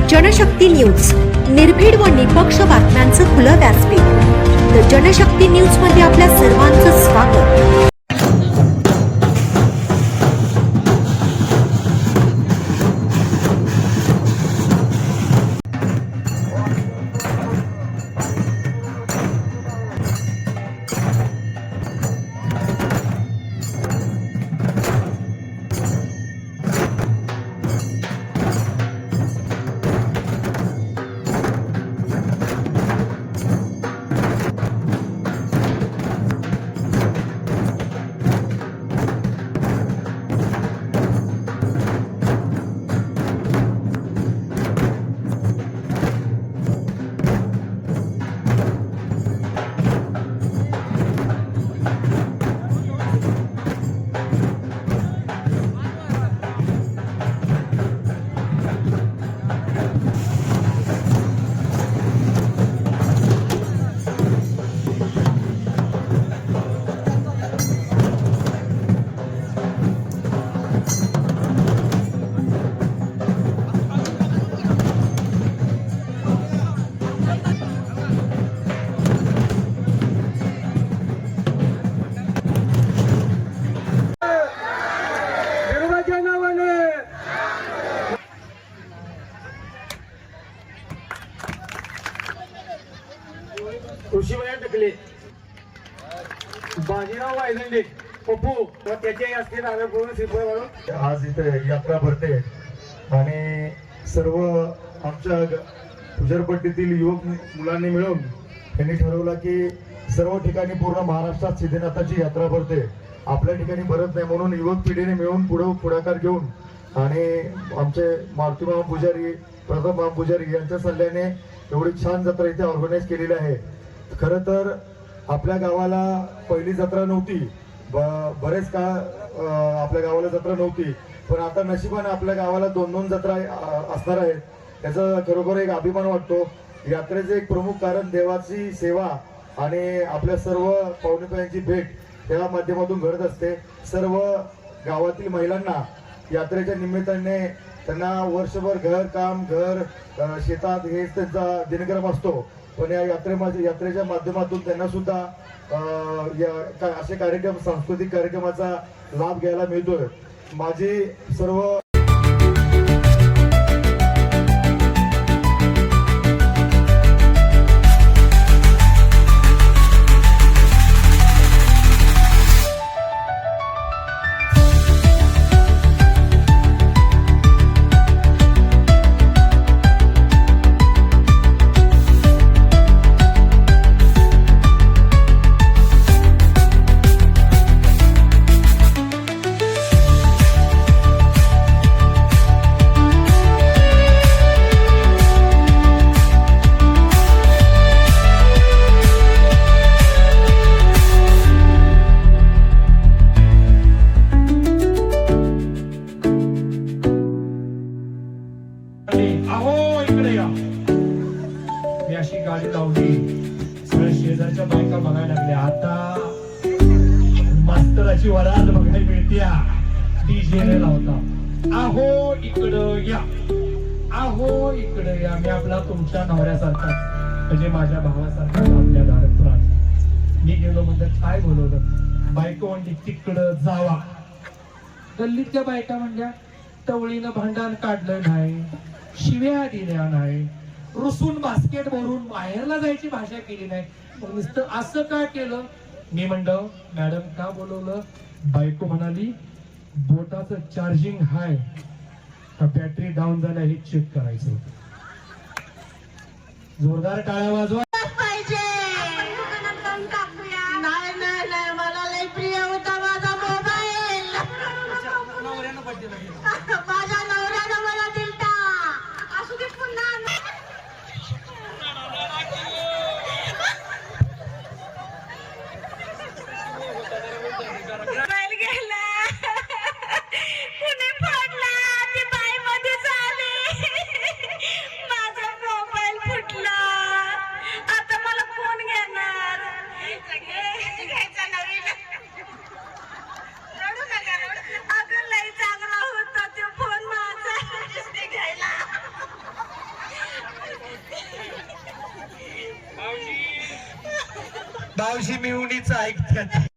Janshakti news, निर्भीड व निपक्ष बातम्यांचं खुलं व्यासपीठ। द जनशक्ती न्यूज मध्ये आपल्या सर्वांचं स्वागत। ऋषीबाई टकले, बाजीराव वायदंडे, पप्पू व त्याच्याही असतील आरोग्य श्रीफळ वाढून आज इथे यात्रा भरते आणि सर्व आमच्या उजरपट्टीतील युवक मुलांनी मिळून त्यांनी ठरवलं की सर्व ठिकाणी पूर्ण महाराष्ट्रात सिद्धनाथाची यात्रा भरते, आपल्या ठिकाणी भरत नाही म्हणून युवक पिढीने मिळून पुढाकार घेऊन आणि आमचे मारुती मामा पुजारी, प्रताप मामा पुजारी यांच्या सल्ल्याने एवढी छान जत्रा इथे ऑर्गनाईज केलेली आहे। खरं तर आपल्या गावाला पहिली जत्रा नव्हती, बरेच काळ आपल्या गावाला जत्रा नव्हती, पण आता नशिबाने आपल्या गावाला दोन जत्रा असणार आहेत। त्याचा खरोखर एक अभिमान वाटतो। यात्रेचे एक प्रमुख कारण देवाची सेवा आणि आपल्या सर्व पाहुणेपायांची भेट या माध्यमातून घडत असते। सर्व गावातील महिलांना यात्रेच्या निमित्ताने त्यांना वर्षभर घर शेतात हेच त्यांचा दिनक्रम असतो, पण या यात्रेच्या माध्यमातून त्यांना सुद्धा असे कार्यक्रम, सांस्कृतिक कार्यक्रमाचा लाभ घ्यायला मिळतोय। माझी सर्व गाडी लावली, सगळ्या शेजारच्या बायका बघायला लागल्या। आता मास्तराची वरात बघायला मिळत्या, डीजे ने लावता, आहो इकडं या, आहो इकडं या। मी आपला तुमच्या नवऱ्यासारखा म्हणजे माझ्या भावासारखा आपल्या दारात राहतो। मी गेलो म्हणलं काय बोलवलं, बायको म्हणजे तिकडं जावा। गल्लीतल्या बायका म्हणजे टवळीनं भांडण काढलं नाही, शिव्या दिल्या नाही, रुसून बास्केट भरून बाहेरला जायची भाषा केली नाही, मग नुसतं असं का केलं। मी म्हणलं मॅडम का बोलवलं, बायको म्हणाली बोटाचं चार्जिंग हाय का बॅटरी डाऊन झाल्या हे चेक करायचं होतं। जोरदार टाळ्या वाजवा। अगं लई चांगला होता ते फोन मावशी मिहुनीच ऐकतात